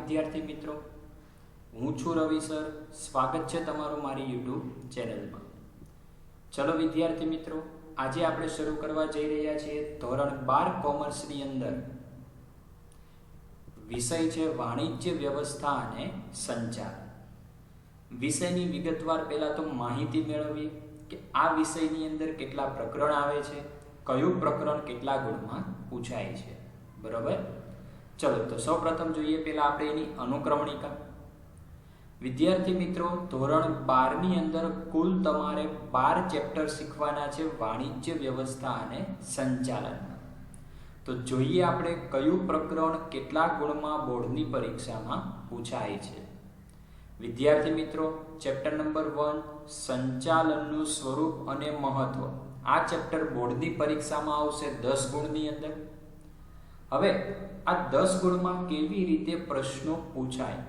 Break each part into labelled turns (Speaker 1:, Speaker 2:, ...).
Speaker 1: વિદ્યાર્થી મિત્રો, હું છું રવિ સર. સ્વાગત છે તમારું મારી યુટ્યુબ ચેનલમાં. ચલો વિદ્યાર્થી મિત્રો, આજે આપણે શરૂ કરવા જઈ રહ્યા છીએ ધોરણ 12 કોમર્સની અંદર વિષય છે વાણિજ્ય વ્યવસ્થા અને સંચાલન. વિષયની વિગતવાર પહેલા તો માહિતી મેળવીએ કે આ વિષયની અંદર કેટલા પ્રકરણ આવે છે, કયું પ્રકરણ કેટલા ગુણમાં પૂછાય છે. બરાબર. ચલો તો સૌપ્રથમ જોઈએ પહેલા આપણે એની અનુક્રમણિકા. વિદ્યાર્થી મિત્રો, ધોરણ 12 ની અંદર કુલ તમારે 12 ચેપ્ટર શીખવાના છે વાણિજ્ય વ્યવસ્થા અને સંચાલનના. તો જોઈએ આપણે કયું પ્રકરણ કેટલા ગુણમાં બોર્ડની પરીક્ષામાં પૂછાય છે. વિદ્યાર્થી મિત્રો, ચેપ્ટર નંબર 1 સંચાલનનું સ્વરૂપ અને મહત્વ. આ ચેપ્ટર બોર્ડની પરીક્ષામાં આવશે 10 ગુણની અંદર. હવે આ 10 ગુણમાં કેવી રીતે પ્રશ્નો પૂછાય,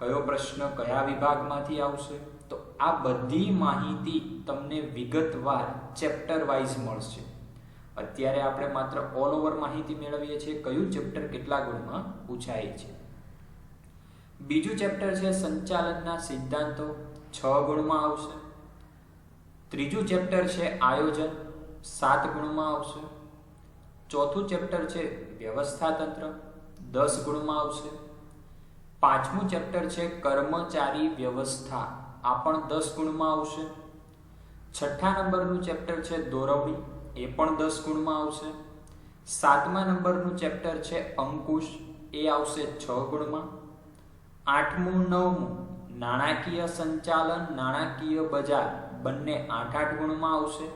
Speaker 1: કયો પ્રશ્ન કયા વિભાગમાંથી આવશે, તો આ બધી માહિતી તમને વિગતવાર ચેપ્ટર વાઇઝ મળશે. અત્યારે આપણે માત્ર ઓલ ઓવર માહિતી મેળવીએ છીએ કયું ચેપ્ટર કેટલા ગુણમાં પૂછાય છે. બીજું ચેપ્ટર છે સંચાલનના સિદ્ધાંતો, 6 ગુણમાં આવશે. ત્રીજું ચેપ્ટર છે આયોજન, 7 ગુણમાં આવશે. ચોથું ચેપ્ટર છે વ્યવસ્થા તંત્ર, 10 ગુણમાં આવશે. પાંચમું ચેપ્ટર છે કર્મચારી વ્યવસ્થા, આ પણ 10 ગુણમાં આવશે. છઠ્ઠા નંબરનું ચેપ્ટર છે દોરવણી, એ પણ 10 ગુણમાં આવશે. 7મા નંબરનું ચેપ્ટર છે અંકુશ, એ આવશે 6 ગુણમાં. 8મું 9મું નાણાકીય સંચાલન, નાણાકીય બજાર, બંને 8 ગુણમાં આવશે.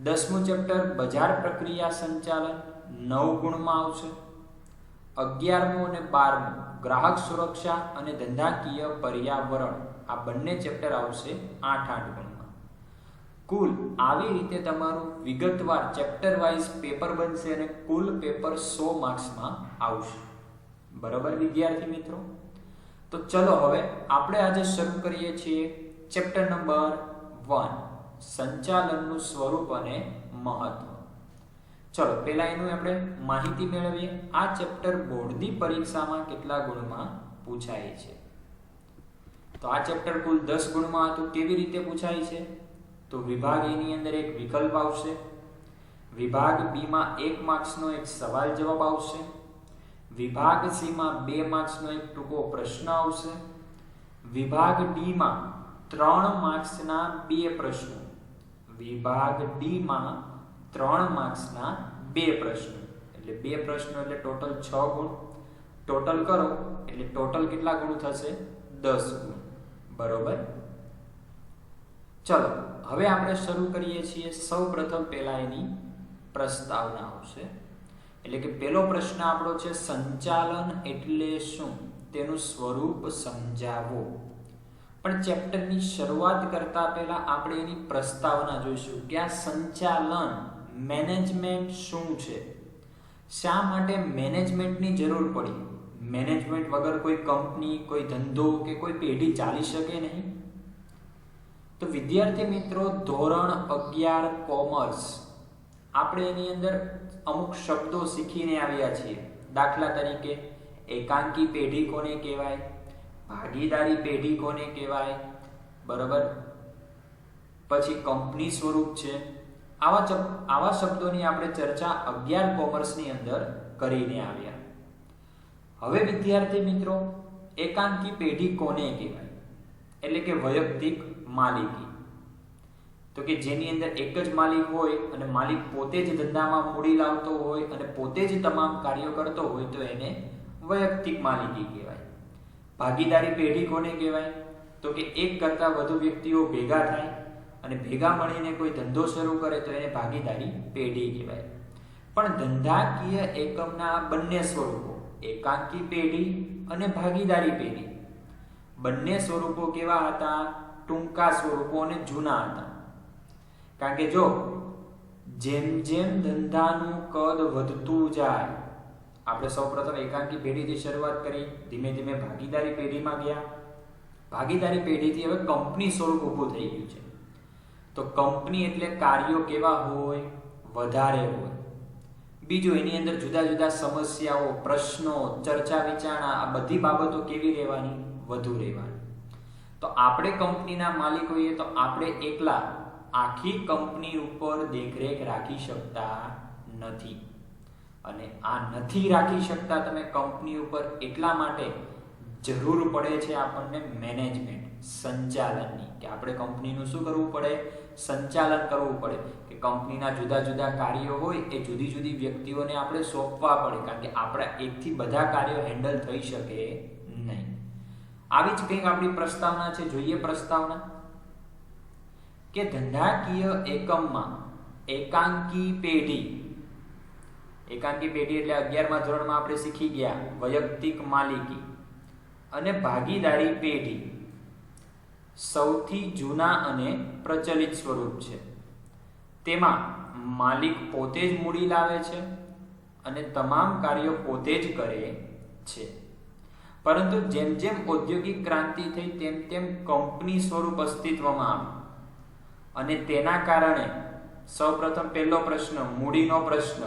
Speaker 1: 10મું ચેપ્ટર બજાર પ્રક્રિયા સંચાલન, 9 ગુણમાં આવશે. 11મું અને 12મું ગ્રાહક સુરક્ષા અને ધંધાકીય પર્યાવરણ, આ બંને ચેપ્ટર આવશે 8 ગુણમાં. કુલ આવી રીતે તમારું વિગતવાર ચેપ્ટર વાઇઝ પેપર બનશે અને કુલ પેપર 100 માર્ક્સમાં આવશે. બરાબર વિદ્યાર્થી મિત્રો. તો ચલો હવે આપણે આજે શરૂ કરીએ છીએ ચેપ્ટર નંબર 1 સંચાલનનું સ્વરૂપ અને મહત્વ. ચલો પહેલા એનું આપણે માહિતી મેળવીએ. આ ચેપ્ટર બોર્ડની પરીક્ષામાં કેટલા ગુણમાં પૂછાય છે. તો આ ચેપ્ટર કુલ 10 ગુણમાં હતું. કેવી રીતે પૂછાય છે, તો વિભાગ એ ની અંદર એક વિકલ્પ આવશે. વિભાગ બી માં 1 માર્ક્સનો એક સવાલ જવાબ આવશે. વિભાગ સી માં 2 માર્ક્સનો એક ટૂંકો પ્રશ્ન આવશે. વિભાગ ડી માં 3 માર્ક્સના 2 પ્રશ્નો. વિભાગ ડી માં 3 માર્ક્સના 2 પ્રશ્નો, એટલે 2 પ્રશ્નો એટલે ટોટલ 6 ગુણ. ટોટલ કરો એટલે ટોટલ કેટલા ગુણ થશે, 10 ગુણ. બરોબર. ચલો હવે આપણે શરૂ કરીએ છીએ. સૌ પ્રથમ પહેલા એની પ્રસ્તાવના આવશે. એટલે કે પહેલો પ્રશ્ન આપણો છે સંચાલન એટલે શું, તેનું સ્વરૂપ સમજાવો. પણ ચેપ્ટરની શરૂઆત કરતા પહેલા આપણે એની પ્રસ્તાવના જોઈશું કે આ સંચાલન મેનેજમેન્ટ શું છે, શા માટે મેનેજમેન્ટની જરૂર પડી. મેનેજમેન્ટ વગર કોઈ કંપની, કોઈ ધંધો કે કોઈ પેઢી ચાલી શકે નહીં. તો વિદ્યાર્થી મિત્રો, ધોરણ 11 કોમર્સ આપણે એની અંદર અમુક શબ્દો શીખીને આવ્યા છીએ. દાખલા તરીકે એકાંકી પેઢી કોને કહેવાય, ભાગીદારી પેઢી કોને કહેવાય, બરાબર. પછી કંપની સ્વરૂપ છે. આવા શબ્દોની આપણે ચર્ચા 11 કોમર્સની અંદર કરીને આવ્યા. હવે વિદ્યાર્થી મિત્રો, એકાંકી પેઢી કોને કહેવાય, એટલે કે વૈયક્તિક માલિકી. તો કે જેની અંદર એક જ માલિક હોય અને માલિક પોતે જ ધંધામાં મૂડી લાવતો હોય અને પોતે જ તમામ કાર્યો કરતો હોય તો એને વૈયક્તિક માલિકી કહેવાય. ભાગીદારી પેઢી કોને કહેવાય, તો કે એક કરતાં વધુ વ્યક્તિઓ ભેગા થાય અને ભેગા મળીને કોઈ ધંધો શરૂ કરે તો એને ભાગીદારી પેઢી કહેવાય. પણ ધંધાકીય એકમના બંને સ્વરૂપો, એકાંકી પેઢી અને ભાગીદારી પેઢી, બંને સ્વરૂપો કેવા હતા, ટૂંકા સ્વરૂપો અને જૂના હતા. કારણ કે જો જેમ જેમ ધંધાનું કદ વધતું જાય, આપણે સૌપ્રથમ એકાંકી પેઢીથી શરૂઆત કરી, ધીમે ધીમે ભાગીદારી પેઢીમાં ગયા. ભાગીદારી પેઢીથી હવે કંપની સ્વરૂપ ઊભું થઈ ગયું છે. તો કંપની એટલે કાર્યો કેવા હોય, વધારે હોય. બીજું એની અંદર જુદા જુદા સમસ્યાઓ, પ્રશ્નો, ચર્ચા વિચારણા, આ બધી બાબતો કેવી રહેવાની? વધુ રહેવાની. તો આપણે કંપનીના માલિક હોઈએ તો આપણે એકલા આખી કંપની ઉપર દેખરેખ રાખી શકતા નથી. અને આ નથી રાખી શકતા તમે કંપની ઉપર એટલા માટે જરૂર પડે છે આપણને મેનેજમેન્ટ, સંચાલનની, કે આપણે કંપનીનું શું કરવું પડે? સંચાલન કરવું પડે. કે કંપનીના જુદા જુદા કાર્યો હોય એ જુદી જુદી વ્યક્તિઓને આપણે સોંપવા પડે, કારણ કે આપણા એકથી બધા કાર્યો હેન્ડલ થઈ શકે નહીં. આવી જ કંઈક આપણી પ્રસ્તાવના છે. જોઈએ પ્રસ્તાવના કે ધંધાકીય એકમમાં એકાંકી પેઢી, એકાંકી પેઢી એટલે 11મા ધોરણમાં આપણે શીખી ગયા વૈયક્તિક માલિકી, અને ભાગીદારી પેઢી સૌથી જૂના અને પ્રચલિત સ્વરૂપ છે. તેમાં માલિક પોતે જ મૂડી લાવે છે અને તમામ કાર્યો પોતે જ કરે છે. પરંતુ જેમ જેમ ઔદ્યોગિક ક્રાંતિ થઈ તેમ તેમ કંપની સ્વરૂપ અસ્તિત્વમાં આવ્યું, અને તેના કારણે સૌપ્રથમ પહેલો પ્રશ્ન મૂડીનો પ્રશ્ન,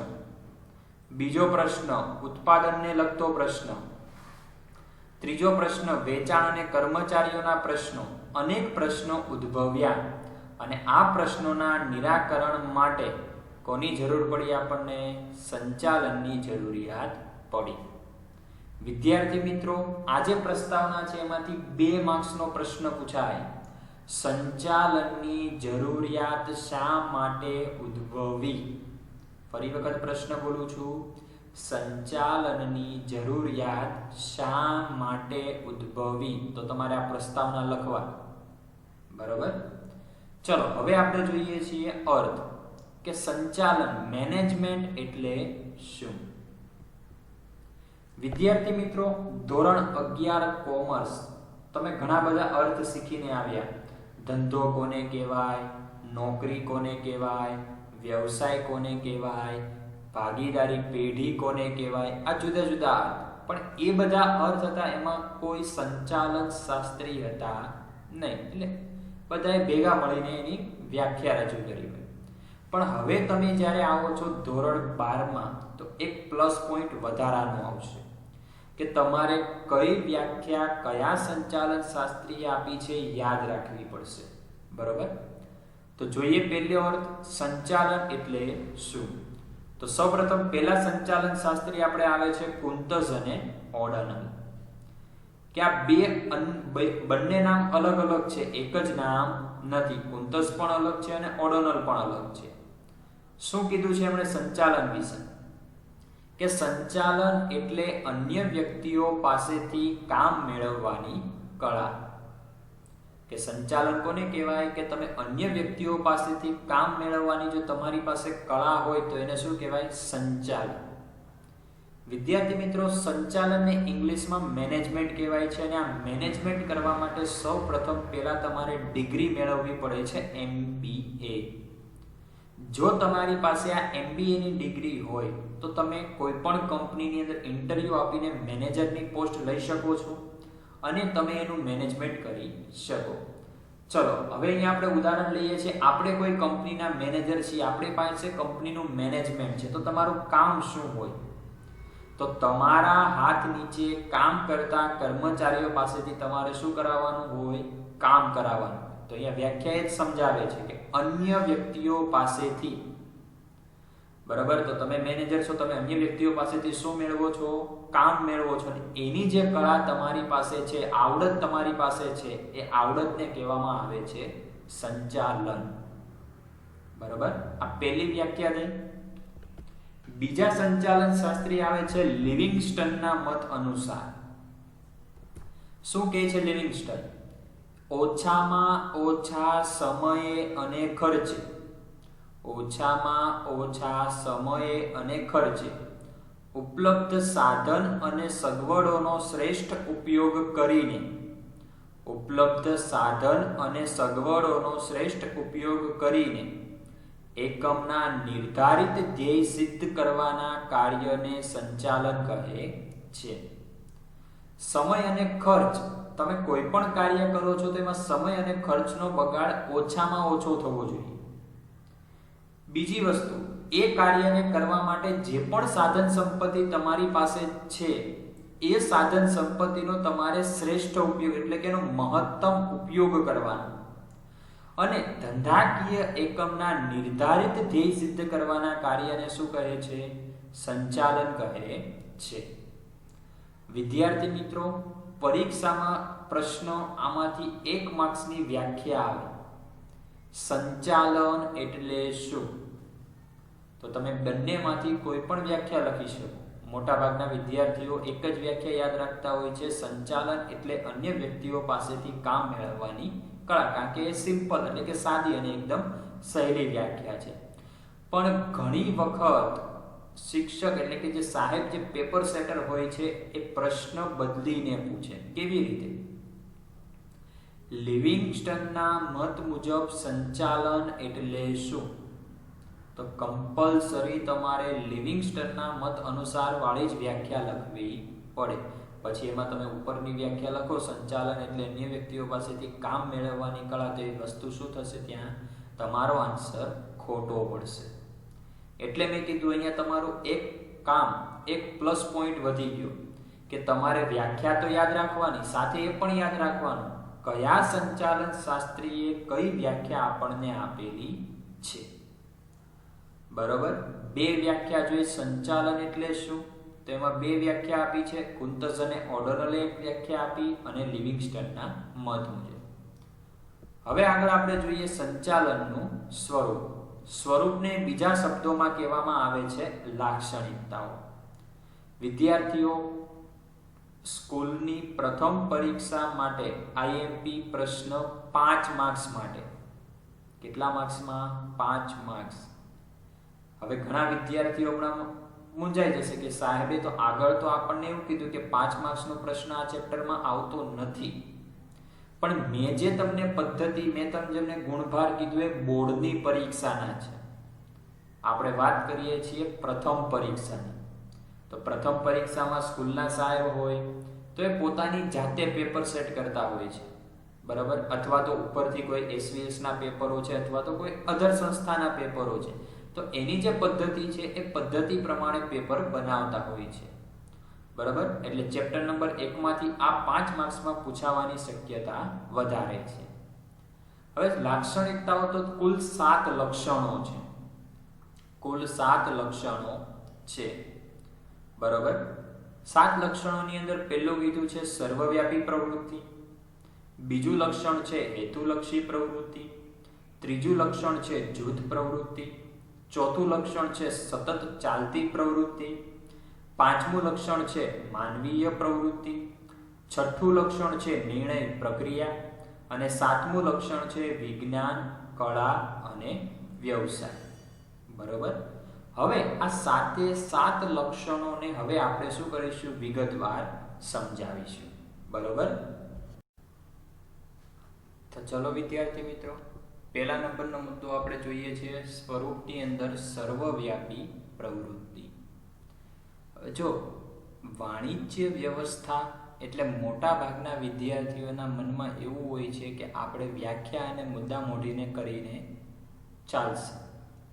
Speaker 1: બીજો પ્રશ્ન ઉત્પાદનને લગતો પ્રશ્ન, ત્રીજો પ્રશ્ન વેચાણ અને કર્મચારીઓના પ્રશ્નો, અનેક પ્રશ્નો ઉદ્ભવ્યા. અને આ પ્રશ્નોના નિરાકરણ માટે કોની જરૂર પડી? આપણને સંચાલનની જરૂરિયાત પડી. વિદ્યાર્થી મિત્રો, આ જે પ્રસ્તાવના છે એમાંથી 2 માર્ક્સનો પ્રશ્ન પૂછાય. સંચાલનની જરૂરિયાત શા માટે ઉદ્ભવી? ફરી વખત પ્રશ્ન બોલું છું. સંચાલનની જરૂરિયાત શા માટે ઉદ્ભવી? તો તમારે આ પ્રસ્તાવના લખવા. બરોબર? ચલો હવે આપણે જોઈએ છીએ અર્થ, કે સંચાલન, મેનેજમેન્ટ એટલે શું? વિદ્યાર્થી મિત્રો, ધોરણ 11 કોમર્સ તમે ઘણા બધા અર્થ શીખીને આવ્યા. ધંધો કોને કહેવાય, નોકરી કોને કહેવાય, વ્યવસાય કોને કહેવાય, ભાગીદારી પેઢી કોને કહેવાય, આ જુદા જુદા અર્થ. પણ એ બધા અર્થ હતા, એમાં કોઈ સંચાલન શાસ્ત્રી હતા નહીં. એટલે બધાએ ભેગા મળીને એની વ્યાખ્યા રજૂ કરી હોય. પણ હવે તમે જ્યારે આવો છો ધોરણ 12માં, તો એક પ્લસ પોઈન્ટ વધારાનો આવશે, કે તમારે કઈ વ્યાખ્યા કયા સંચાલન શાસ્ત્રીએ આપી છે યાદ રાખવી પડશે. બરોબર? તો જોઈએ પહેલો અર્થ, સંચાલન એટલે શું? તો સૌપ્રથમ પહેલા સંચાલન શાસ્ત્રી આપણે આવે છે કુંતઝ અને ઓર્ડનલ. કે આ બંને નામ અલગ અલગ છે, એક જ નામ નથી. કુંતઝ પણ અલગ છે અને ઓર્ડનલ પણ અલગ છે. શું કીધું છે એમણે સંચાલન વિશે? કે સંચાલન એટલે અન્ય વ્યક્તિઓ પાસેથી કામ મેળવવાની કળા. કે સંચાલન કોને કહેવાય? કે તમે અન્ય વ્યક્તિઓ પાસેથી કામ મેળવવાની જો તમારી પાસે કળા હોય તો એને શું કહેવાય? સંચાલન. વિદ્યાર્થી મિત્રો, સંચાલનને ઇંગ્લિશમાં મેનેજમેન્ટ કહેવાય છે. અને આ મેનેજમેન્ટ કરવા માટે સૌપ્રથમ પહેલા તમારે ડિગ્રી મેળવવી પડે છે, MBA. જો તમારી પાસે આ MBA ની ડિગ્રી હોય તો તમે કોઈ પણ કંપનીની અંદર ઇન્ટરવ્યુ આપીને મેનેજરની પોસ્ટ લઈ શકો છો અને તમે એનું મેનેજમેન્ટ કરી શકો. ચલો હવે અહીંયા આપણે ઉદાહરણ લઈએ છીએ. આપણે કોઈ કંપનીના મેનેજર છીએ, આપણી પાસે કંપનીનું મેનેજમેન્ટ છે. તો તમારું કામ શું હોય? તો તમારા હાથ નીચે કામ કરતા કર્મચારીઓ પાસેથી તમારે શું કરાવવાનું હોય? કામ કરાવવાનું. તો અહીંયા વ્યાખ્યા એ જ સમજાવે છે કે અન્ય વ્યક્તિઓ પાસેથી. બરાબર? તો તમે મેનેજર છો, તમે અન્ય વ્યક્તિઓ પાસેથી શું મેળવો છો? કામ મેળવો છો. અને એની જે કળા તમારી પાસે છે, આવડત તમારી પાસે છે, એ આવડતને કહેવામાં આવે છે સંચાલન. બરાબર? આ પહેલી વ્યાખ્યા થઈ. બીજા સંચાલન શાસ્ત્રી આવે છે લિવિંગસ્ટનના મત અનુસાર. શું કહે છે લિવિંગસ્ટન? ઓછામાં ઓછા સમયે અને ખર્ચે, ઓછામાં ઓછા સમયે અને ખર્ચે ઉપલબ્ધ સાધન અને સગવડોનો શ્રેષ્ઠ ઉપયોગ કરીને, ઉપલબ્ધ સાધન અને સગવડોનો શ્રેષ્ઠ ઉપયોગ કરીને એકમના નિર્ધારિત ધ્યેય સિદ્ધ કરવાના કાર્યને સંચાલન કહે છે. સમય અને ખર્ચ, તમે કોઈ પણ કાર્ય કરો છો તો એમાં સમય અને ખર્ચનો બગાડ ઓછામાં ઓછો થવો જોઈએ. બીજી વસ્તુ, એ કાર્યને કરવા માટે જે પણ સાધન સંપત્તિ તમારી પાસે છે એ સાધન સંપત્તિનો તમારે શ્રેષ્ઠ ઉપયોગ એટલે કે એનો મહત્તમ ઉપયોગ કરવાનો અને ધંધાકીય એકમના નિર્ધારિત ધ્યેય સિદ્ધ કરવાના કાર્યને શું કહે છે? સંચાલન કહે છે. વિદ્યાર્થી મિત્રો, પરીક્ષામાં પ્રશ્ન આમાંથી 1 માર્ક્સની વ્યાખ્યા આવે. સંચાલન એટલે શું? તો તમે બંનેમાંથી કોઈ પણ વ્યાખ્યા લખી શકો. મોટાભાગના વિદ્યાર્થીઓ એક જ વ્યાખ્યા યાદ રાખતા હોય છે, સંચાલન એટલે અન્ય વ્યક્તિઓ પાસેથી કામ મેળવવાની કળા, કારણ કે એ સિમ્પલ એટલે કે સાદી અને એકદમ સહેલી વ્યાખ્યા છે. પણ ઘણી વખત શિક્ષક એટલે કે જે સાહેબ જે પેપર સેટર હોય છે એ પ્રશ્ન બદલીને પૂછે. કેવી રીતે? લિવિંગસ્ટનના મત મુજબ સંચાલન એટલે શું? તો કમ્પલસરી તમારે લિવિંગસ્ટનના મત અનુસાર વાળી જ વ્યાખ્યા લખવી પડે. પછી એમાં તમે ઉપરની વ્યાખ્યા લખો, સંચાલન એટલે અન્ય વ્યક્તિઓ પાસેથી કામ મેળવવાની કળા, તો એ વસ્તુ શું થશે? ત્યાં તમારો આન્સર ખોટો પડશે. એટલે મેં કીધું અહીંયા તમારું એક કામ, એક પ્લસ પોઈન્ટ વધી ગયો કે તમારે વ્યાખ્યા તો યાદ રાખવાની, સાથે એ પણ યાદ રાખવાનું કયા સંચાલન શાસ્ત્રીએ કઈ વ્યાખ્યા આપણને આપેલી છે. બરોબર? 2 વ્યાખ્યા જોઈ. સંચાલન એટલે શું? તો એમાં 2 વ્યાખ્યા આપી છે. કુંતઝ અને ઓડોનલે એક વ્યાખ્યા આપી અને લિવિંગસ્ટનના મત મુજબ. હવે આગળ આપણે જોઈએ સંચાલનનું સ્વરૂપ. સ્વરૂપને બીજા શબ્દોમાં કહેવામાં આવે છે લાક્ષણિકતાઓ. વિદ્યાર્થીઓ, સ્કૂલની પ્રથમ પરીક્ષા માટે આઈએમપી પ્રશ્ન 5 માર્ક્સ માટે. કેટલા માર્ક્સમાં? 5 માર્ક્સ. હવે ઘણા વિદ્યાર્થીઓ હમણાં મૂંઝાઈ જશે કે સાહેબે તો આગળ તો આપણને એવું કીધું કે 5 માર્ક્સનો પ્રશ્ન આ ચેપ્ટરમાં આવતો નથી. પણ મેં જે તમને પદ્ધતિ, મેં તમને ગુણભાર કીધું એ બોર્ડની પરીક્ષાના છે. આપણે વાત કરીએ છીએ પ્રથમ પરીક્ષાની. તો પ્રથમ પરીક્ષામાં સ્કૂલના સાહેબ હોય તો એ પોતાની જાતે પેપર સેટ કરતા હોય છે. બરાબર? અથવા તો ઉપરથી કોઈ એસવીએસના પેપરો છે અથવા તો કોઈ અધર સંસ્થાના પેપરો છે. તો એની જે પદ્ધતિ છે એ પદ્ધતિ પ્રમાણે પેપર બનાવતા હોય છે. બરાબર? એટલે ચેપ્ટર નંબર 1 માંથી આ 5 માર્ક્સમાં પૂછાવાની શક્યતા વધારે છે. હવે લાક્ષણિકતાઓ તો કુલ 7 લક્ષણો છે. કુલ 7 લક્ષણો છે. બરાબર? 7 લક્ષણોની અંદર પહેલું કીધું છે સર્વવ્યાપી પ્રવૃત્તિ. બીજું લક્ષણ છે હેતુલક્ષી પ્રવૃત્તિ. ત્રીજું લક્ષણ છે જૂથ પ્રવૃત્તિ. ચોથું લક્ષણ છે સતત ચાલતી પ્રવૃત્તિ. પાંચમું લક્ષણ છે માનવીય પ્રવૃત્તિ. છઠ્ઠું લક્ષણ છે નિર્ણય પ્રક્રિયા અને સાતમું લક્ષણ છે વિજ્ઞાન, કળા અને વ્યવસાય. બરોબર? હવે આ 7 લક્ષણોને હવે આપણે શું કરીશું? વિગતવાર સમજાવીશું. બરોબર? તો ચલો વિદ્યાર્થી મિત્રો, પહેલા નંબરનો મુદ્દો આપણે જોઈએ છીએ સ્વરૂપની અંદર સર્વવ્યાપી પ્રવૃત્તિ. જો વાણિજ્ય વ્યવસ્થા એટલે મોટા ભાગના વિદ્યાર્થીઓના મનમાં એવું હોય છે કે આપણે વ્યાખ્યા અને મુદ્દા મોઢીને કરીને ચાલશે.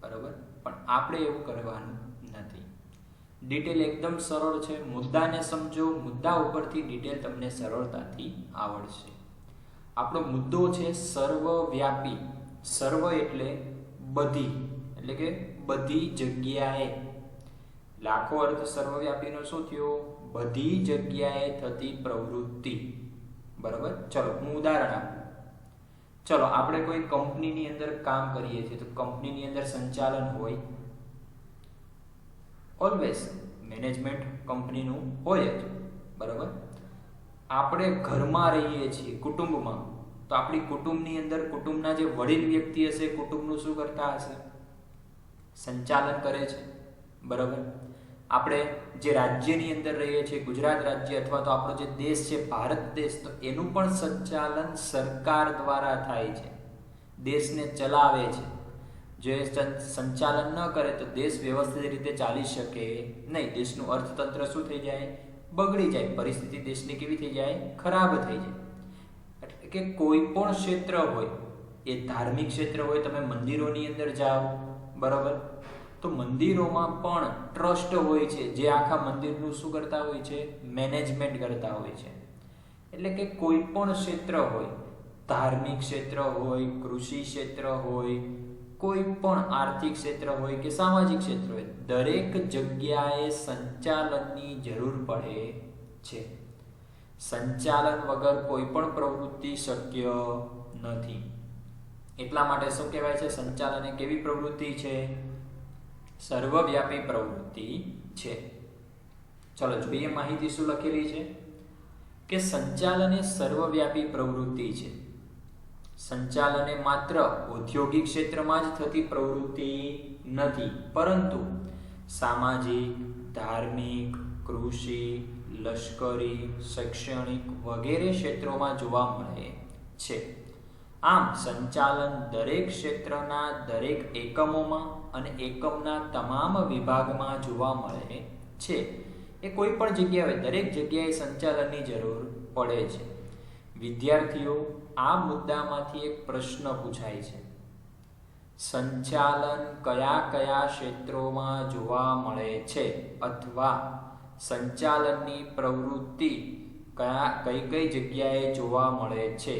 Speaker 1: બરોબર? પણ આપણે એવું કરવાનું નથી. ડિટેલ એકદમ સરળ છે. મુદ્દાને સમજો, મુદ્દા ઉપરથી ડિટેલ તમને સરળતાથી આવડશે. આપણો મુદ્દો છે સર્વવ્યાપી. સર્વ એટલે બધી, એટલે કે બધી જગ્યાએ. લાખો અર્થ સર્વવ્યાપીનો શું થયો? બધી જગ્યાએ થતી પ્રવૃત્તિ. બરાબર? ચલો હું ઉદાહરણ આપું. ચલો આપણે કોઈ કંપનીની અંદર કામ કરીએ છીએ તો કંપનીની અંદર સંચાલન હોય. ઓલવેઝ મેનેજમેન્ટ કંપનીનું હોય જ. બરાબર? આપણે ઘરમાં રહીએ છીએ, કુટુંબમાં, તો આપણી કુટુંબની અંદર કુટુંબના જે વડીલ વ્યક્તિ હશે કુટુંબનું શું કરતા હશે? સંચાલન કરે છે. બરાબર? આપણે જે રાજ્યની અંદર રહીએ છીએ, ગુજરાત રાજ્ય અથવા તો આપણો જે દેશ છે ભારત દેશ, તો એનું પણ સંચાલન સરકાર દ્વારા થાય છે. દેશને ચલાવે છે. જો એ સંચાલન ન કરે તો દેશ વ્યવસ્થિત રીતે ચાલી શકે નહીં. દેશનું અર્થતંત્ર શું થઈ જાય? બગડી જાય. પરિસ્થિતિ દેશની કેવી થઈ જાય? ખરાબ થઈ જાય. એટલે કે કોઈ પણ ક્ષેત્ર હોય, એ ધાર્મિક ક્ષેત્ર હોય, તમે મંદિરોની અંદર જાઓ, બરાબર, તો મંદિરોમાં પણ ટ્રસ્ટ હોય છે જે આખા મંદિરનું શું કરતા હોય છે? મેનેજમેન્ટ કરતા હોય છે. એટલે કે કોઈ પણ ક્ષેત્ર હોય, ધાર્મિક ક્ષેત્ર હોય, કૃષિ ક્ષેત્ર હોય, કોઈ પણ આર્થિક ક્ષેત્ર હોય કે સામાજિક ક્ષેત્ર હોય, દરેક જગ્યાએ સંચાલનની જરૂર પડે છે. સંચાલન વગર કોઈ પણ પ્રવૃત્તિ શક્ય નથી. એટલા માટે શું કહેવાય છે? સંચાલન એ કેવી પ્રવૃત્તિ છે? સર્વવ્યાપી પ્રવૃત્તિ છે. ચલો જોઈએ માહિતી શું લખેલી છે કે સંચાલન એ સર્વવ્યાપી પ્રવૃત્તિ છે. સંચાલન એ માત્ર ઔદ્યોગિક ક્ષેત્રમાં જ થતી પ્રવૃત્તિ નથી, પરંતુ સામાજિક, ધાર્મિક, કૃષિ, લશ્કરી, શૈક્ષણિક વગેરે ક્ષેત્રોમાં જોવા મળે છે. આમ સંચાલન દરેક ક્ષેત્રના દરેક એકમોમાં અને એકમના તમામ વિભાગમાં જોવા મળે છે. એ કોઈ પણ જગ્યાએ, દરેક જગ્યાએ સંચાલનની જરૂર પડે છે. વિદ્યાર્થીઓ, આ મુદ્દામાંથી એક પ્રશ્ન પૂછાય છે. સંચાલન કયા કયા ક્ષેત્રોમાં જોવા મળે છે? અથવા સંચાલનની પ્રવૃત્તિ કઈ કઈ જગ્યાએ જોવા મળે છે?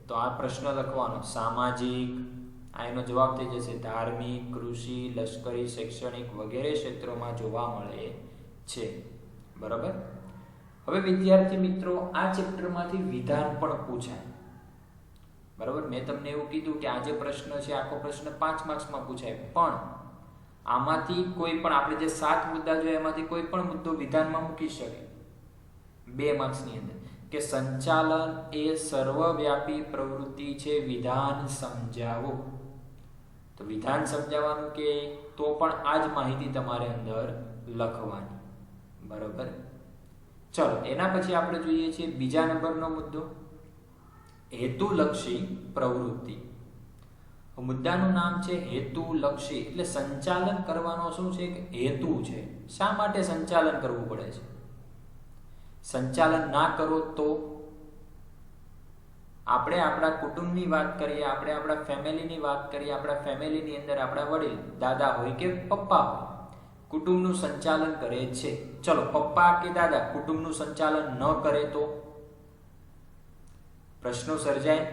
Speaker 1: તો આ પ્રશ્ન લખવાનો. સામાજિક, આ એનો જવાબ થઈ જશે. ધાર્મિક, કૃષિ, લશ્કરી, શૈક્ષણિક વગેરે ક્ષેત્રોમાં જોવા મળે છે. બરાબર. હવે વિદ્યાર્થી મિત્રો, આ ચેપ્ટરમાંથી વિધાન પણ પૂછાય. બરાબર. મેં તમને એવું કીધું કે આ જે પ્રશ્ન છે, આખો પ્રશ્ન 5 માર્ક્સમાં પૂછાય, પણ આમાંથી કોઈ પણ, આપણે જે 7 મુદ્દા જોઈએ એમાંથી કોઈ પણ મુદ્દો વિધાનમાં મૂકી શકે 2 માર્ક્સની અંદર, કે સંચાલન એ સર્વવ્યાપી પ્રવૃત્તિ છે, વિધાન સમજાવો. તો વિધાન સમજાવવાનું કે તો પણ આ જ માહિતી તમારે અંદર લખવાની. બરોબર. ચલો એના પછી આપણે જોઈએ છીએ બીજા નંબરનો મુદ્દો, હેતુલક્ષી પ્રવૃત્તિ. મુદ્દાનું નામ છે હેતુલક્ષી. એટલે સંચાલન કરવાનો શું છે? કે હેતુ છે. શા માટે સંચાલન કરવું પડે છે? સંચાલન ના કરો તો? આપણે આપણા કુટુંબની વાત કરીએ, આપણે આપણા ફેમિલીની વાત કરીએ, આપણા ફેમિલીની અંદર આપણા વડીલ, દાદા હોય કે પપ્પા હોય, કુટુંબનું સંચાલન કરે છે. ચલો, પપ્પા કે દાદા કુટુંબનું સંચાલન ન કરે તો પ્રશ્નો સર્જાય,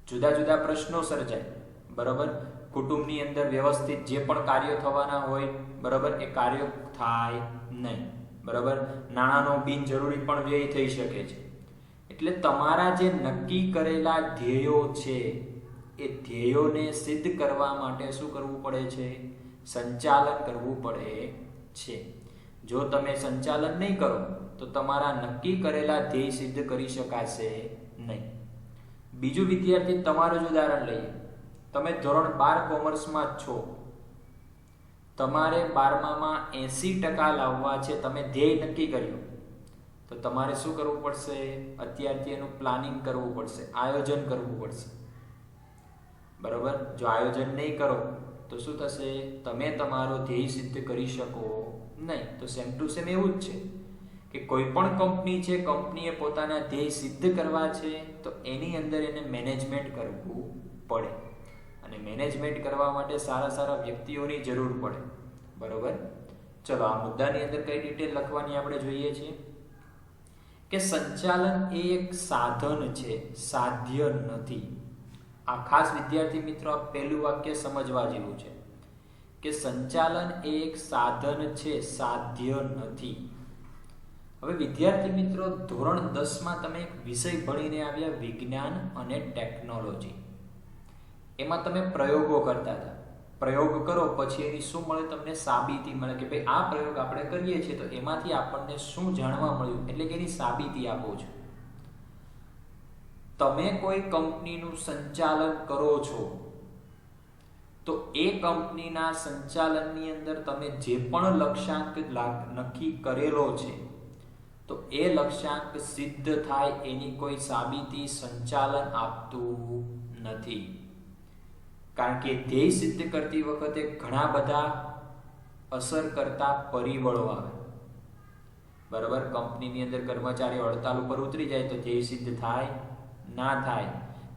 Speaker 1: જુદા જુદા પ્રશ્નો સર્જાય. બરોબર. કુટુંબની અંદર વ્યવસ્થિત જે પણ કાર્યો થવાના હોય, બરોબર, એ કાર્યો થાય નહીં. બરોબર. નાણાંનો બિનજરૂરી પણ વ્યય થઈ શકે છે. એટલે તમારા જે નક્કી કરેલા ધ્યેયો છે, એ ધ્યેયોને સિદ્ધ કરવા માટે શું કરવું પડે છે? સંચાલન કરવું પડે છે. જો તમે સંચાલન નહીં કરો તો તમારા નક્કી કરેલા ધ્યેય સિદ્ધ કરી શકાશે નહીં. બીજું વિદ્યાર્થી, તમારું જ ઉદાહરણ લઈએ. તમે ધોરણ 12 કોમર્સમાં જ છો, તમારે 12માં 80% લાવવા છે, તમે ધ્યેય નક્કી કર્યું, તો તમારે શું કરવું પડશે? અત્યારથી એનું પ્લાનિંગ કરવું પડશે, આયોજન કરવું પડશે. બરોબર. જો આયોજન નહીં કરો તો શું થશે? તમે તમારો ધ્યેય સિદ્ધ કરી શકો નહીં. તો સેમ ટુ સેમ એવું જ છે કે કોઈ પણ કંપની છે, કંપનીએ પોતાના ધ્યેય સિદ્ધ કરવા છે, તો એની અંદર એને મેનેજમેન્ટ કરવું પડે. અને મેનેજમેન્ટ કરવા માટે સારા સારા વ્યક્તિઓની જરૂર પડે. બરોબર. ચલો આ મુદ્દાની અંદર કઈ ડિટેલ લખવાની આપણે જોઈએ છીએ કે સંચાલન એ એક સાધન છે, સાધ્ય નથી. આ ખાસ વિદ્યાર્થી મિત્રો, આ પહેલું વાક્ય સમજવા જેવું છે કે સંચાલન એ એક સાધન છે, સાધ્ય નથી. હવે વિદ્યાર્થી મિત્રો, ધોરણ 10માં તમે એક વિષય ભણીને આવ્યા, વિજ્ઞાન અને ટેકનોલોજી. એમાં તમે પ્રયોગો કરતા હતા. પ્રયોગ કરો પછી એની શું મળે? તમને સાબિતી મળે કે ભાઈ આ પ્રયોગ આપણે કરીએ છીએ તો એમાંથી આપણને શું જાણવા મળ્યું, એટલે કે એની સાબિતી આપો છો. તમે કોઈ કંપનીનું સંચાલન કરો છો તો એ કંપનીના સંચાલનની અંદર તમે જે પણ લક્ષ્યાંક નક્કી કરેલો છે, તો એ લક્ષ્યાંક સિદ્ધ થાય એની કોઈ સાબિતી સંચાલન આપતું નથી. કારણ કે ધ્યેય સિદ્ધ કરતી વખતે ઘણા બધા અસર કરતા પરિબળો આવે. બરાબર. કંપનીની અંદર કર્મચારીઓ હડતાલ ઉપર ઉતરી જાય તો ધ્યેય સિદ્ધ થાય ના થાય.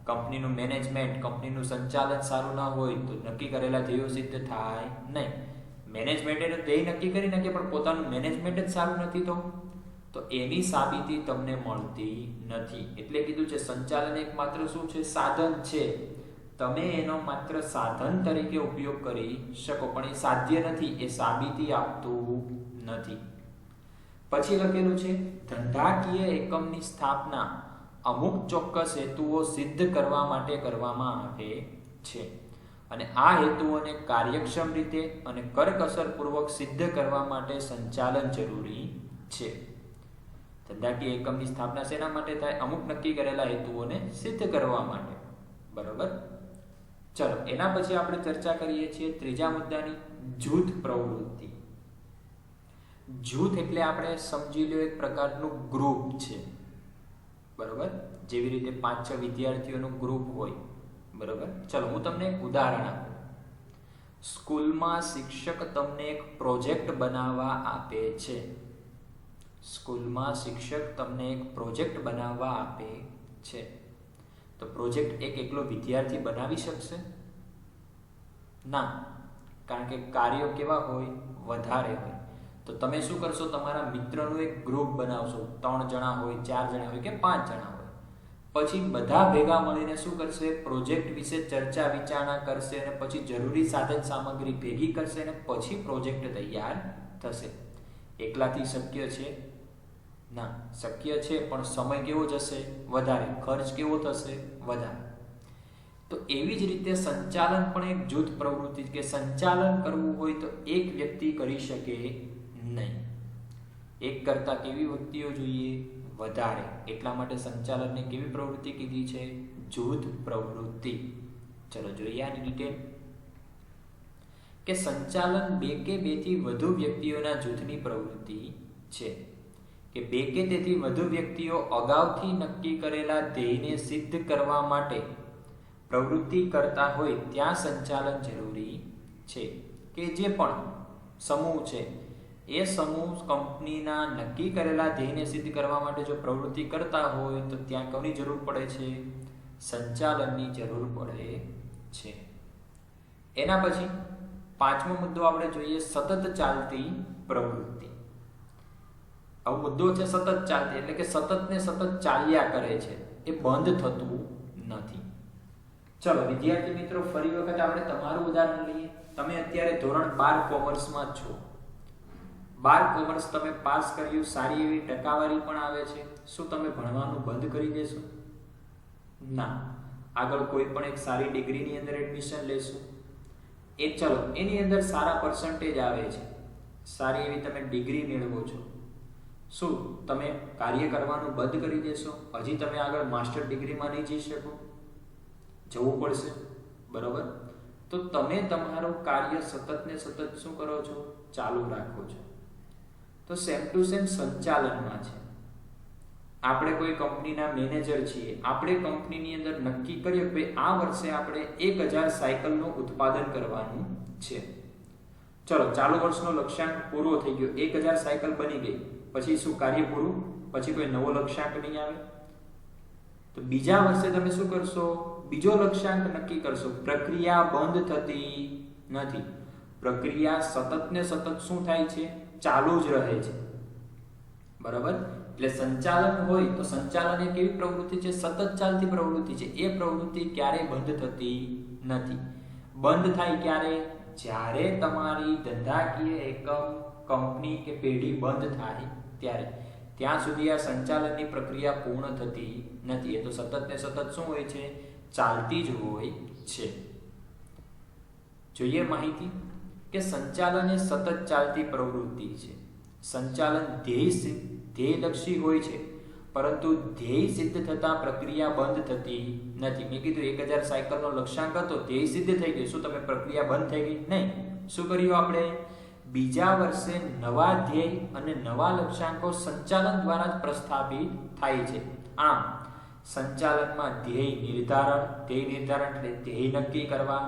Speaker 1: કંપનીનું મેનેજમેન્ટ, કંપનીનું સંચાલન સારું ન હોય તો નક્કી કરેલા ધ્યેયો સિદ્ધ થાય નહીં. મેનેજમેન્ટે ધ્યેય નક્કી કરી નાખે પણ પોતાનું મેનેજમેન્ટ જ સારું નથી તો એની સાબિતી તમને મળતી નથી. એટલે કીધું છે સંચાલન એક માત્ર શું છે? સાધન છે. તમે એનો માત્ર સાધન તરીકે ઉપયોગ કરી શકો પણ એ સાધ્ય નથી, એ સાબિતી આપતું નથી. પછી લખેલું છે ધંધાકીય એકમની સ્થાપના અમુક ચોક્કસ હેતુઓ સિદ્ધ કરવા માટે કરવામાં આવે છે અને આ હેતુઓને કાર્યક્ષમ રીતે અને કરકસરપૂર્વક સિદ્ધ કરવા માટે સંચાલન જરૂરી છે. ધંધાકીય એકમની સ્થાપના શેના માટે થાય? અમુક નક્કી કરેલા હેતુઓને સિદ્ધ કરવા માટે. બરોબર. ચલો એના પછી આપણે ચર્ચા કરીએ છીએ ત્રીજા મુદ્દાની, જૂથ પ્રવૃત્તિ. જૂથ એટલે આપણે સમજી લો એક પ્રકારનું ગ્રુપ છે. બરોબર. જેવી રીતે 5-6 વિદ્યાર્થીઓનું ગ્રુપ હોય. બરોબર. ચલો હું તમને એક ઉદાહરણ આપું. સ્કૂલમાં શિક્ષક તમને એક પ્રોજેક્ટ બનાવવા આપે છે. સ્કૂલમાં શિક્ષક તમને એક પ્રોજેક્ટ બનાવવા આપે છે તો પ્રોજેક્ટ એક એકલો વિદ્યાર્થી બનાવી શકશે? ના, કારણ કે કાર્યો કેવા હોય? વધારે હોય. તો તમે શું કરશો? તમારા મિત્રનું એક ગ્રુપ બનાવશો. 3 જણા હોય, 4 જણા હોય કે 5 જણા હોય. પછી બધા ભેગા મળીને શું કરશે? પ્રોજેક્ટ વિશે ચર્ચા વિચારણા કરશે અને પછી જરૂરી સાધન સામગ્રી ભેગી કરશે અને પછી પ્રોજેક્ટ તૈયાર થશે. એકલાથી શક્ય છે? ના, શક્ય છે પણ સમય કેવો જશે? વધારે. ખર્ચ કેવો થશે? વધારે. તો એવી જ રીતે સંચાલન પણ એક જૂથ પ્રવૃત્તિ કે સંચાલન કરવું હોય તો એક વ્યક્તિ કરી શકે નહીં. એક કરતા કેવી વ્યક્તિઓ જોઈએ? વધારે. એટલા માટે સંચાલનને કેવી પ્રવૃત્તિ કીધી છે? જૂથ પ્રવૃત્તિ. ચલો જોઈએ આની ડિટેલ. કે સંચાલન 2 કે 2 થી વધુ વ્યક્તિઓના જૂથની પ્રવૃત્તિ છે. કે 2 કે તેથી વધુ વ્યક્તિઓ અગાઉથી નક્કી કરેલા ધ્યેયને સિદ્ધ કરવા માટે પ્રવૃત્તિ કરતા હોય ત્યાં સંચાલન જરૂરી છે. કે જે પણ સમૂહ છે એ સમૂહ કંપનીના નક્કી કરેલા ધ્યેયને સિદ્ધ કરવા માટે જો પ્રવૃત્તિ કરતા હોય તો ત્યાં કોની જરૂર પડે છે? સંચાલનની જરૂર પડે છે. એના પછી 5મો મુદ્દો આપણે જોઈએ, સતત ચાલતી પ્રવૃત્તિ. આવો મુદ્દો છે સતત ચાલતી, એટલે કે સતત ને સતત ચાલ્યા કરે છે, એ બંધ થતું નથી. ચલો વિદ્યાર્થી મિત્રો, ફરી વખત આપણે તમારું ઉદાહરણ લઈએ. તમે અત્યારે ધોરણ 12 કોમર્સમાં છો. 12 કોમર્સ તમે પાસ કર્યું, સારી એવી ટકાવારી પણ આવે છે. શું તમે ભણવાનું બંધ કરી દેશો? ના, આગળ કોઈ પણ એક સારી ડિગ્રીની અંદર એડમિશન લેશો. ચલો એની અંદર સારા પર્સન્ટેજ આવે છે, સારી એવી તમે ડિગ્રી મેળવો છો. શું તમે કાર્ય કરવાનું બંધ કરી દેશો? હજી તમે આગળ માસ્ટર ડિગ્રીમાં નહીં જઈ શકો? જવું પડશે. બરોબર. તો તમે તમારું કાર્ય સતત ને સતત શું કરો છો? ચાલુ રાખો છો. તો સેમ ટુ સેમ સંચાલનમાં છે. આપણે કોઈ કંપનીના મેનેજર છીએ. આપણે કંપનીની અંદર નક્કી કર્યું કે આ વર્ષે આપણે 1000 સાયકલનું ઉત્પાદન કરવાનું છે. ચલો ચાલુ વર્ષનો લક્ષ્યાંક પૂરો થઈ ગયો, 1000 સાયકલ બની ગઈ. પછી શું કાર્ય પૂરું? પછી કોઈ નવો લક્ષ્યાંક નહીં આવે. તો બીજા વર્ષે તમે શું કરશો? બીજો લક્ષ્યાંક નક્કી કરશો. પ્રક્રિયા બંધ થતી નથી. પ્રક્રિયા સતત ને સતત શું થાય છે? ચાલુ જ રહે છે. બરાબર. એટલે સંચાલન હોય તો સંચાલન એ કેવી પ્રવૃત્તિ છે? સતત ચાલતી પ્રવૃત્તિ છે. એ પ્રવૃત્તિ ક્યારેય બંધ થતી નથી. બંધ થાય ક્યારે? જ્યારે તમારી ધંધાકીય એકમ, કંપની કે પેઢી બંધ થાય ત્યારે. ત્યાં સુધી આ સંચાલનની પ્રક્રિયા પૂર્ણ થતી નથી. એ તો સતત ને સતત શું હોય છે? ચાલતી જ હોય છે. જોઈએ માહિતી કે સંચાલન એ સતત ચાલતી પ્રવૃત્તિ છે. સંચાલન ધ્યેયલક્ષી હોય છે, પરંતુ ધ્યેય સિદ્ધ થતા પ્રક્રિયા બંધ થતી નથી. મેં કીધું 1000 સાયકલનો લક્ષ્યાંક હતો, ધ્યેય સિદ્ધ થઈ ગયું. શું તમે પ્રક્રિયા બંધ થઈ ગઈ? નહીં. શું કર્યું આપણે? બીજા વર્ષે નવા ધ્યેય અને નવા લક્ષ્યાંકો સંચાલન દ્વારા જ પ્રસ્થાપિત થાય છે. આમ સંચાલનમાં ધ્યેય નિર્ધારણ એટલે ધ્યેય નક્કી કરવા,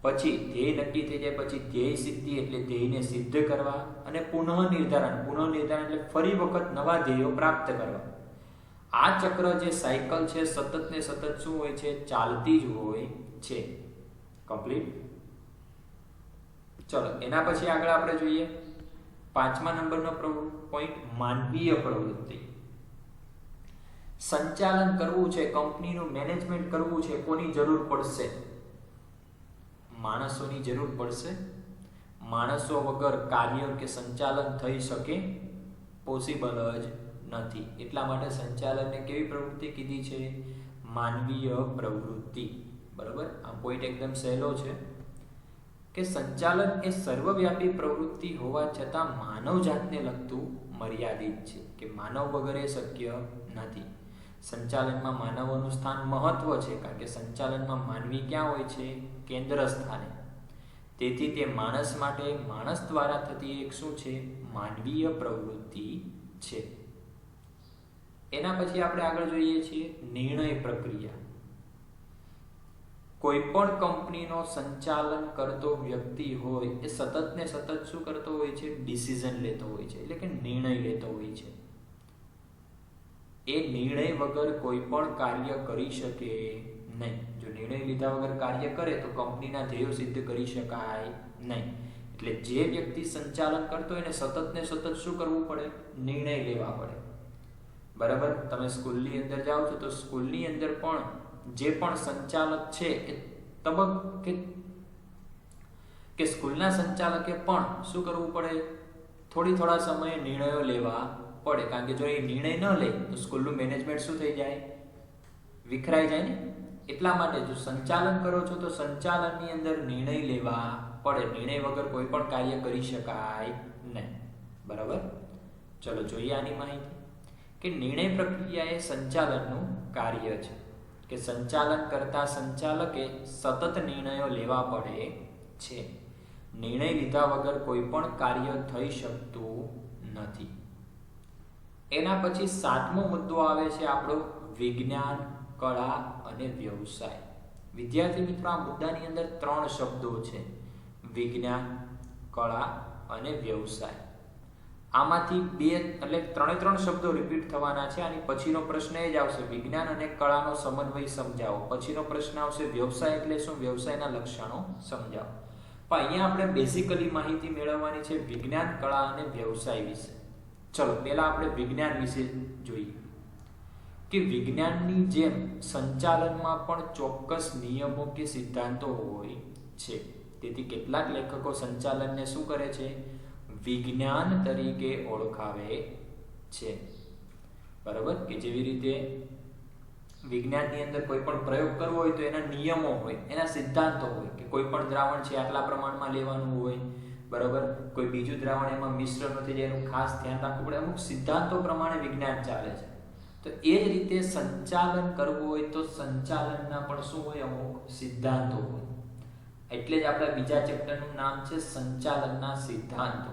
Speaker 1: પછી ધ્યેય નક્કી થઈ જાય પછી ધ્યેય સિદ્ધિ એટલે ધ્યેયને સિદ્ધ કરવા, અને પુનઃ નિર્ધારણ એટલે ફરી વખત નવા ધ્યેયો પ્રાપ્ત કરવા. આ ચક્ર જે સાયકલ છે સતત ને સતત શું હોય છે? ચાલતી જ હોય છે. કમ્પ્લીટ. ચલો એના પછી આગળ આપણે જોઈએ 5મા નંબરનો પોઈન્ટ, માનવીય પ્રવૃત્તિ. સંચાલન કરવું છે, કંપનીનું મેનેજમેન્ટ કરવું છે, કોની જરૂર પડશે? માણસોની જરૂર પડશે. માણસો વગર કાર્ય કે સંચાલન થઈ શકે? પોસિબલ જ નથી. એટલા માટે સંચાલનને કેવી પ્રવૃત્તિ કીધી છે? માનવીય પ્રવૃત્તિ. બરાબર. આ પોઈન્ટ એકદમ સહેલો છે કે સંચાલન એ સર્વવ્યાપી પ્રવૃત્તિ હોવા છતાં માનવ જાતને લગતું મર્યાદિત છે, કે માનવ વગર એ શક્ય નથી. સંચાલનમાં માનવોનું સ્થાન મહત્વ છે, કારણ કે સંચાલનમાં માનવી ક્યાં હોય છે? કેન્દ્ર સ્થાને. તેથી તે માણસ માટે માણસ દ્વારા થતી એક શું છે? માનવીય પ્રવૃત્તિ છે. એના પછી આપણે આગળ જોઈએ છીએ નિર્ણય પ્રક્રિયા. કોઈ પણ કંપનીનો સંચાલન કરતો વ્યક્તિ હોય એ સતત ને સતત શું કરતો હોય છે? ડિસિઝન લેતો હોય છે, એટલે કે નિર્ણય લેતો હોય છે. એ નિર્ણય વગર કોઈ પણ કાર્ય કરી શકે નહીં. જો નિર્ણય લીધા વગર કાર્ય કરે તો કંપનીના ધ્યેયો સિદ્ધ કરી શકાય નહીં. એટલે જે વ્યક્તિ સંચાલન કરતો હોય એને સતત ને સતત શું કરવું પડે? નિર્ણય લેવા પડે. બરાબર. તમે સ્કૂલની અંદર જાઓ છો તો સ્કૂલની અંદર પણ જે પણ સંચાલક છે એ તબક્કે કે સ્કૂલના સંચાલકે પણ શું કરવું પડે? થોડા સમયે નિર્ણયો લેવા પડે. કારણ કે જો એ નિર્ણય ન લે તો સ્કૂલનું મેનેજમેન્ટ શું થઈ જાય? વિખરાઈ જાય ને. એટલા માટે જો સંચાલન કરો છો તો સંચાલનની અંદર નિર્ણય લેવા પડે. નિર્ણય વગર કોઈ પણ કાર્ય કરી શકાય નહીં. બરાબર. ચલો જોઈએ આની માહિતી કે નિર્ણય પ્રક્રિયા એ સંચાલનનું કાર્ય છે, કે સંચાલન કરતા સંચાલકે સતત નિર્ણયો લેવા પડે છે. નિર્ણય લીધા વગર કોઈ પણ કાર્ય થઈ શકતું નથી. એના પછી 7મો મુદ્દો આવે છે આપણો વિજ્ઞાન, કળા અને વ્યવસાય. વિદ્યાર્થી મિત્રો, આ મુદ્દાની અંદર 3 શબ્દો છે: વિજ્ઞાન, કળા અને વ્યવસાય. આમાંથી 2 એટલે 3 શબ્દો રિપીટ થવાના છે. આની પછીનો પ્રશ્ન એ જ આવશે, વિજ્ઞાન અને કળાનો સમન્વય સમજાવો. પછીનો પ્રશ્ન આવશે વ્યવસાય એટલે શું? વ્યવસાયના લક્ષણો સમજાવો. પણ અહીંયા આપણે બેઝિકલી માહિતી મેળવવાની છે વિજ્ઞાન, કળા અને વ્યવસાય વિશે. ચલો પહેલા આપણે વિજ્ઞાન વિશે જોઈએ કે વિજ્ઞાનની જેમ સંચાલનમાં પણ ચોક્કસ નિયમો કે સિદ્ધાંતો હોય છે. તેથી કેટલાક લેખકો સંચાલનને શું કરે છે? વિજ્ઞાન તરીકે ઓળખાવે છે. બરાબર. કે જેવી રીતે વિજ્ઞાનની અંદર કોઈ પણ પ્રયોગ કરવો હોય તો એના નિયમો હોય, એના સિદ્ધાંતો હોય, કે કોઈ પણ દ્રાવણ છે આટલા પ્રમાણમાં લેવાનું હોય. બરાબર. કોઈ બીજું દ્રાવણ એમાં મિશ્ર નથી જાય એનું ખાસ ધ્યાન રાખવું પડે. અમુક સિદ્ધાંતો પ્રમાણે વિજ્ઞાન ચાલે છે. તો એ જ રીતે સંચાલન કરવું હોય તો સંચાલનના પણ શું હોય? અમુક સિદ્ધાંતો હોય. એટલે જ આપણા બીજા ચેપ્ટરનું નામ છે સંચાલનના સિદ્ધાંતો.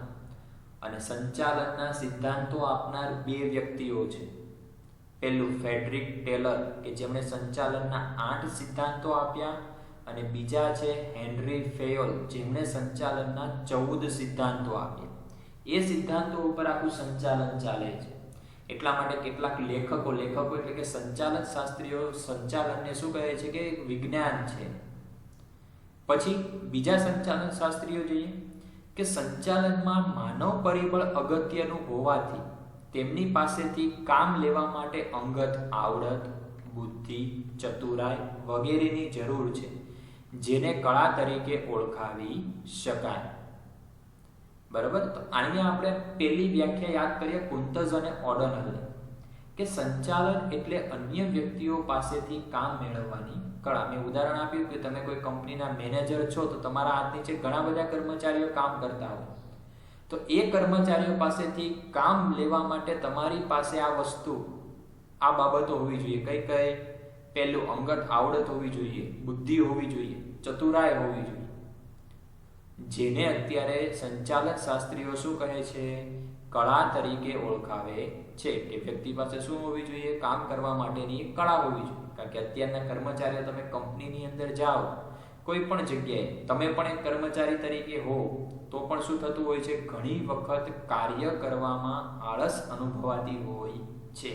Speaker 1: અને સંચાલનના સિદ્ધાંતો આપનાર 2 વ્યક્તિઓ છે. પહેલું ફ્રેડરિક ટેલર, કે જેમણે સંચાલનના 8 સિદ્ધાંતો આપ્યા, અને બીજા છે હેનરી ફેયોલ, જેમણે સંચાલનના 14 સિદ્ધાંતો આપ્યા. એ સિદ્ધાંતો ઉપર આખું સંચાલન ચાલે છે. એટલા માટે કેટલાક લેખકો એટલે કે સંચાલન શાસ્ત્રીઓ સંચાલનને શું કહે છે? કે વિજ્ઞાન છે. પછી બીજા સંચાલન શાસ્ત્રીઓ જોઈએ કે સંચાલનમાં માનવ પરિબળ અગત્યનું હોવાથી તેમની પાસેથી કામ લેવા માટે અંગત આવડત, બુદ્ધિ, ચતુરાઈ વગેરેની જરૂર છે, જેને કળા તરીકે ઓળખાવી શકાય. બરાબર. તો અહીંયા આપણે પહેલી વ્યાખ્યા યાદ કરીએ કુંતઝ અને ઓડોનલની, કે સંચાલન એટલે અન્ય વ્યક્તિઓ પાસેથી કામ મેળવવાની કળા. મેં ઉદાહરણ આપ્યું કે તમે કોઈ કંપનીના મેનેજર છો તો તમારા હાથ નીચે ઘણા બધા કર્મચારીઓ કામ કરતા હોય. તો એ કર્મચારીઓ પાસેથી કામ લેવા માટે તમારી પાસે આ બાબતો હોવી જોઈએ. કઈ? પહેલું અંગત આવડત હોવી જોઈએ, બુદ્ધિ હોવી જોઈએ, ચતુરાઈ હોવી જોઈએ, જેને અત્યારે સંચાલન શાસ્ત્રીઓ શું કહે છે? કળા તરીકે ઓળખાવે છે. કે વ્યક્તિ પાસે શું હોવી જોઈએ? કામ કરવા માટેની કળા હોવી જોઈએ. કારણ કે અત્યારના કર્મચારીઓ, તમે કંપનીની અંદર જાઓ, કોઈ પણ જગ્યાએ તમે પણ એક કર્મચારી તરીકે હો તો પણ શું થતું હોય છે? ઘણી વખત કાર્ય કરવામાં આળસ અનુભવાતી હોય છે.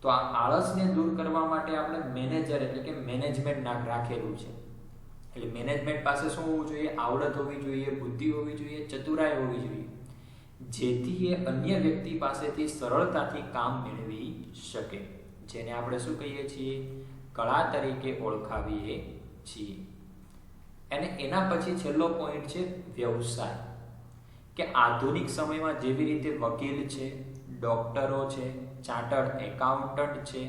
Speaker 1: તો આ આળસને દૂર કરવા માટે આપણે મેનેજર એટલે કે મેનેજમેન્ટ રાખેલું છે. એટલે મેનેજમેન્ટ પાસે શું હોવું જોઈએ? આવડત હોવી જોઈએ, બુદ્ધિ હોવી જોઈએ, ચતુરાઈ હોવી જોઈએ, જેથી એ અન્ય વ્યક્તિ પાસેથી સરળતાથી કામ મેળવી શકે, જેને આપણે શું કહીએ છીએ? કળા તરીકે ઓળખાવીએ છીએ. અને એના પછી છેલ્લો પોઈન્ટ છે વ્યવસાય. કે આધુનિક સમયમાં જેવી રીતે વકીલ છે, ડોક્ટરો છે, ચાર્ટર્ડ એકાઉન્ટન્ટ છે,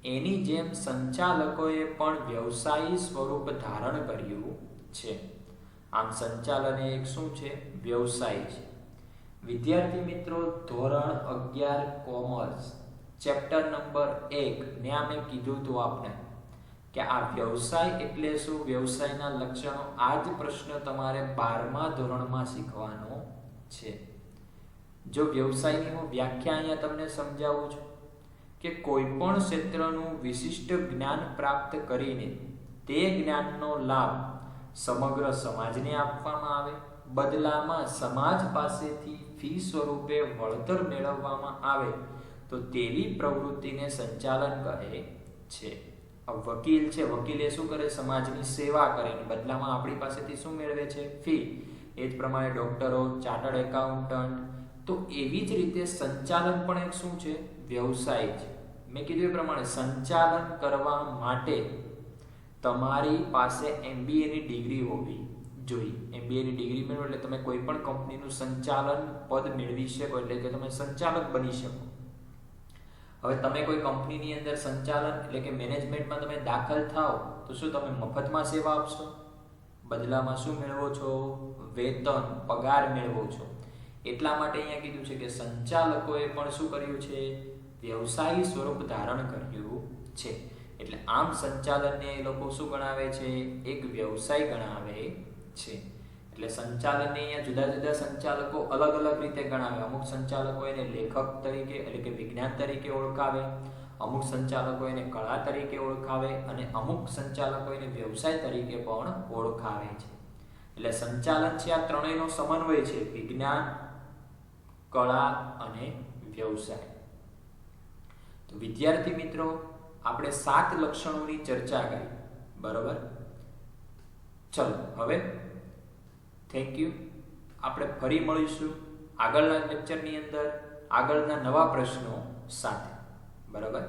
Speaker 1: એની જેમ સંચાલકોએ પણ વ્યવસાયી સ્વરૂપ ધારણ કર્યું છે. આમ સંચાલન એ એક શું છે? વ્યવસાય છે. વિદ્યાર્થી મિત્રો, ધોરણ 11 કોમર્સ ચેપ્ટર નંબર 1 ને મેં કીધું હતું આપણે કે આ વ્યવસાય એટલે શું, વ્યવસાયના લક્ષણો, આ જ પ્રશ્ન તમારે 12મા ધોરણમાં શીખવાનો છે. જો વ્યવસાયની હું વ્યાખ્યા અહીંયા તમને સમજાવું છું કે કોઈ પણ ક્ષેત્રનું વિશિષ્ટ જ્ઞાન પ્રાપ્ત કરીને તે જ્ઞાનનો લાભ સમગ્ર સમાજને આપવામાં આવે, બદલામાં સમાજ પાસેથી ફી સ્વરૂપે વળતર મેળવવામાં આવે, તો તેવી પ્રવૃત્તિને સંચાલન કહે છે. વકીલ છે, વકીલે શું કરે? સમાજની સેવા કરે, બદલામાં આપણી પાસેથી શું મેળવે છે? ફી. એ જ પ્રમાણે ડોક્ટરો, ચાર્ટર્ડ એકાઉન્ટન્ટ. તો એવી જ રીતે સંચાલન પણ એક શું છે? વ્યવસાય છે. મેં કીધું એ પ્રમાણે સંચાલન કરવા માટે તમારી પાસે MBA ની ડિગ્રી હોવી જોઈએ. MBA ની ડિગ્રી મેળવો એટલે તમે કોઈ પણ કંપનીનું સંચાલન પદ મેળવી શકો, એટલે કે તમે સંચાલક બની શકો. હવે તમે કોઈ કંપનીની અંદર સંચાલન એટલે કે મેનેજમેન્ટમાં તમે દાખલ થાઓ તો શું તમે મફતમાં સેવા આપશો? બદલામાં શું મેળવો છો? વેતન, પગાર મેળવો છો. એટલા માટે અહીંયા કીધું છે કે સંચાલકોએ પણ શું કર્યું છે? વ્યવસાયી સ્વરૂપ ધારણ કર્યું છે. એટલે આમ સંચાલનને એ લોકો શું ગણાવે છે? એક વ્યવસાય ગણાવે છે. એટલે સંચાલનને અહીંયા જુદા જુદા સંચાલકો અલગ અલગ રીતે ગણાવે. અમુક સંચાલકો એને લેખક તરીકે એટલે કે વિજ્ઞાન તરીકે ઓળખાવે, અમુક સંચાલકો એને કળા તરીકે ઓળખાવે, અને અમુક સંચાલકો એને વ્યવસાય તરીકે પણ ઓળખાવે છે. એટલે સંચાલન છે આ ત્રણેયનો સમન્વય છે: વિજ્ઞાન, કળા અને વ્યવસાય. તો વિદ્યાર્થી મિત્રો, આપણે 7 લક્ષણોની ચર્ચા કરી, બરોબર? ચલો હવે થેન્ક યુ. આપણે ફરી મળીશું આગળના લેક્ચરની અંદર આગળના નવા પ્રશ્નો સાથે, બરાબર?